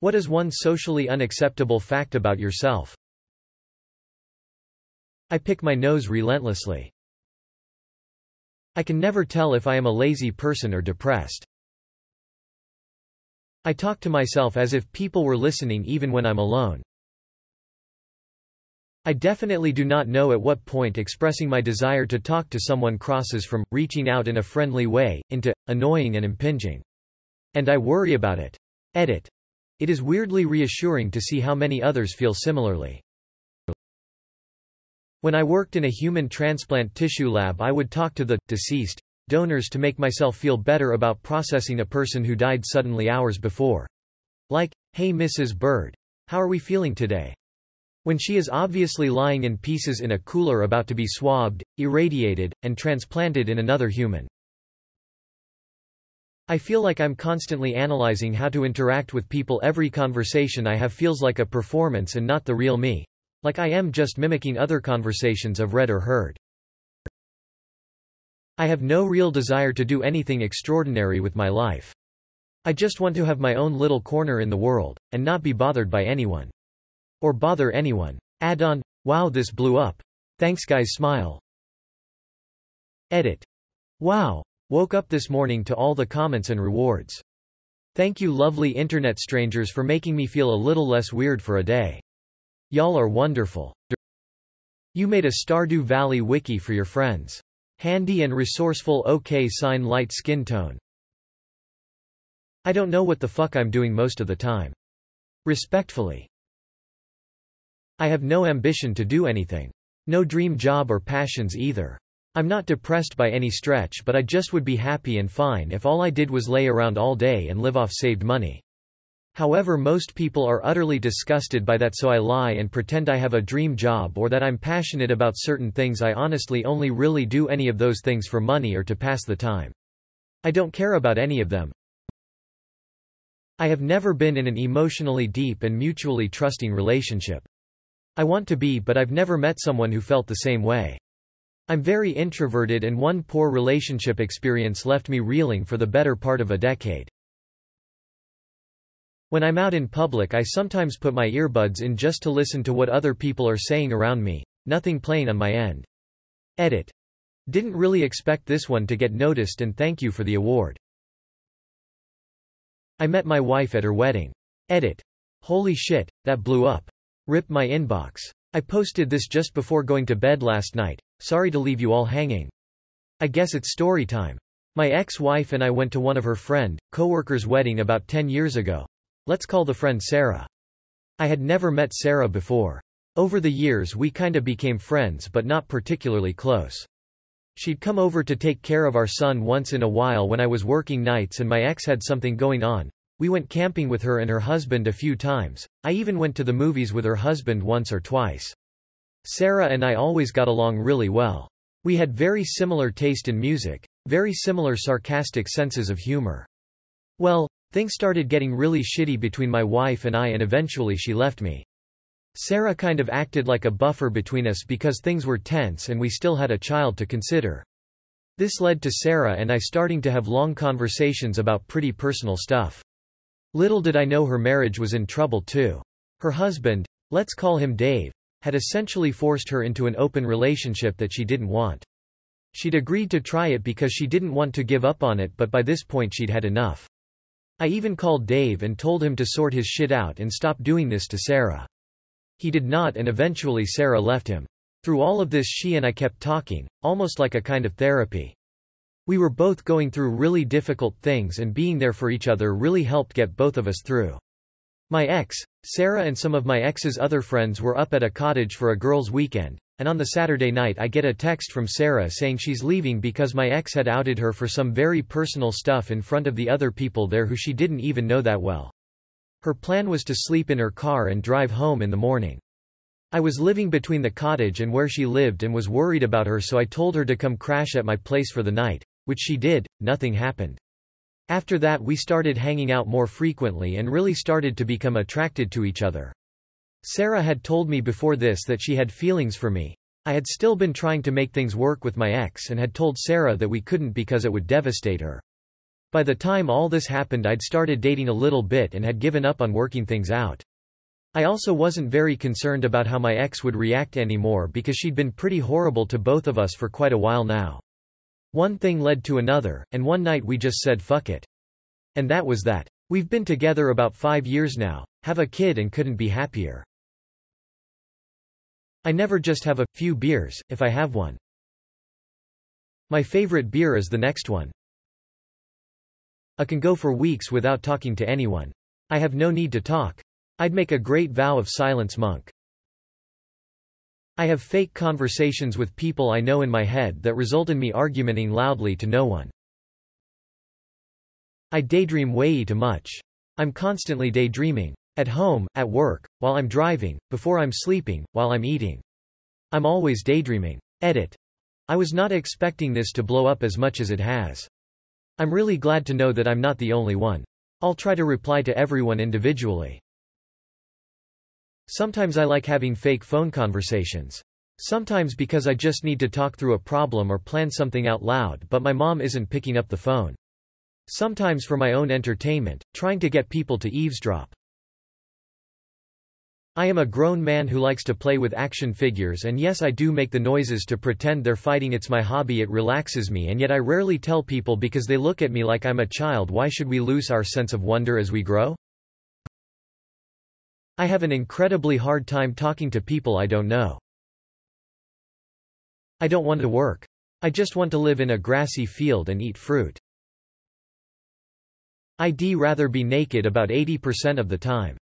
What is one socially unacceptable fact about yourself? I pick my nose relentlessly. I can never tell if I am a lazy person or depressed. I talk to myself as if people were listening even when I'm alone. I definitely do not know at what point expressing my desire to talk to someone crosses from reaching out in a friendly way into annoying and impinging. And I worry about it. Edit. It is weirdly reassuring to see how many others feel similarly. When I worked in a human transplant tissue lab, I would talk to the deceased donors to make myself feel better about processing a person who died suddenly hours before. Like, "Hey Mrs. Bird. How are we feeling today?" When she is obviously lying in pieces in a cooler about to be swabbed, irradiated, and transplanted in another human. I feel like I'm constantly analyzing how to interact with people. Every conversation I have feels like a performance and not the real me. Like I am just mimicking other conversations I've read or heard. I have no real desire to do anything extraordinary with my life. I just want to have my own little corner in the world, and not be bothered by anyone. Or bother anyone. Add-on, wow, this blew up. Thanks guys, smile. Edit. Wow. Woke up this morning to all the comments and rewards. Thank you lovely internet strangers for making me feel a little less weird for a day. Y'all are wonderful. You made a Stardew Valley wiki for your friends. Handy and resourceful. OK sign light skin tone. I don't know what the fuck I'm doing most of the time. Respectfully. I have no ambition to do anything. No dream job or passions either. I'm not depressed by any stretch, but I just would be happy and fine if all I did was lay around all day and live off saved money. However, most people are utterly disgusted by that, so I lie and pretend I have a dream job or that I'm passionate about certain things. I honestly only really do any of those things for money or to pass the time. I don't care about any of them. I have never been in an emotionally deep and mutually trusting relationship. I want to be, but I've never met someone who felt the same way. I'm very introverted, and one poor relationship experience left me reeling for the better part of a decade. When I'm out in public, I sometimes put my earbuds in just to listen to what other people are saying around me, nothing playing on my end. Edit. Didn't really expect this one to get noticed, and thank you for the award. I met my wife at her wedding. Edit. Holy shit, that blew up. Rip my inbox. I posted this just before going to bed last night. Sorry to leave you all hanging. I guess it's story time. My ex-wife and I went to one of her coworker's wedding about 10 years ago. Let's call the friend Sarah. I had never met Sarah before. Over the years we kinda became friends, but not particularly close. She'd come over to take care of our son once in a while when I was working nights and my ex had something going on. We went camping with her and her husband a few times. I even went to the movies with her husband once or twice. Sarah and I always got along really well. We had very similar taste in music, very similar sarcastic senses of humor. Well, things started getting really shitty between my wife and I, and eventually she left me. Sarah kind of acted like a buffer between us because things were tense and we still had a child to consider. This led to Sarah and I starting to have long conversations about pretty personal stuff. Little did I know her marriage was in trouble too. Her husband, let's call him Dave, had essentially forced her into an open relationship that she didn't want. She'd agreed to try it because she didn't want to give up on it, but by this point she'd had enough. I even called Dave and told him to sort his shit out and stop doing this to Sarah. He did not, and eventually Sarah left him. Through all of this she and I kept talking, almost like a kind of therapy. We were both going through really difficult things, and being there for each other really helped get both of us through. My ex, Sarah, and some of my ex's other friends were up at a cottage for a girls' weekend, and on the Saturday night I get a text from Sarah saying she's leaving because my ex had outed her for some very personal stuff in front of the other people there who she didn't even know that well. Her plan was to sleep in her car and drive home in the morning. I was living between the cottage and where she lived and was worried about her, so I told her to come crash at my place for the night, which she did. Nothing happened. After that we started hanging out more frequently and really started to become attracted to each other. Sarah had told me before this that she had feelings for me. I had still been trying to make things work with my ex and had told Sarah that we couldn't because it would devastate her. By the time all this happened, I'd started dating a little bit and had given up on working things out. I also wasn't very concerned about how my ex would react anymore because she'd been pretty horrible to both of us for quite a while now. One thing led to another, and one night we just said fuck it. And that was that. We've been together about 5 years now, have a kid, and couldn't be happier. I never just have a few beers, if I have one. My favorite beer is the next one. I can go for weeks without talking to anyone. I have no need to talk. I'd make a great vow of silence monk. I have fake conversations with people I know in my head that result in me arguing loudly to no one. I daydream way too much. I'm constantly daydreaming. At home, at work, while I'm driving, before I'm sleeping, while I'm eating. I'm always daydreaming. Edit. I was not expecting this to blow up as much as it has. I'm really glad to know that I'm not the only one. I'll try to reply to everyone individually. Sometimes I like having fake phone conversations. Sometimes because I just need to talk through a problem or plan something out loud, but my mom isn't picking up the phone. Sometimes for my own entertainment, trying to get people to eavesdrop. I am a grown man who likes to play with action figures, and yes, I do make the noises to pretend they're fighting. It's my hobby, it relaxes me, and yet I rarely tell people because they look at me like I'm a child. Why should we lose our sense of wonder as we grow? I have an incredibly hard time talking to people I don't know. I don't want to work. I just want to live in a grassy field and eat fruit. I'd rather be naked about 80% of the time.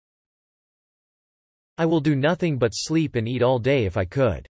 I will do nothing but sleep and eat all day if I could.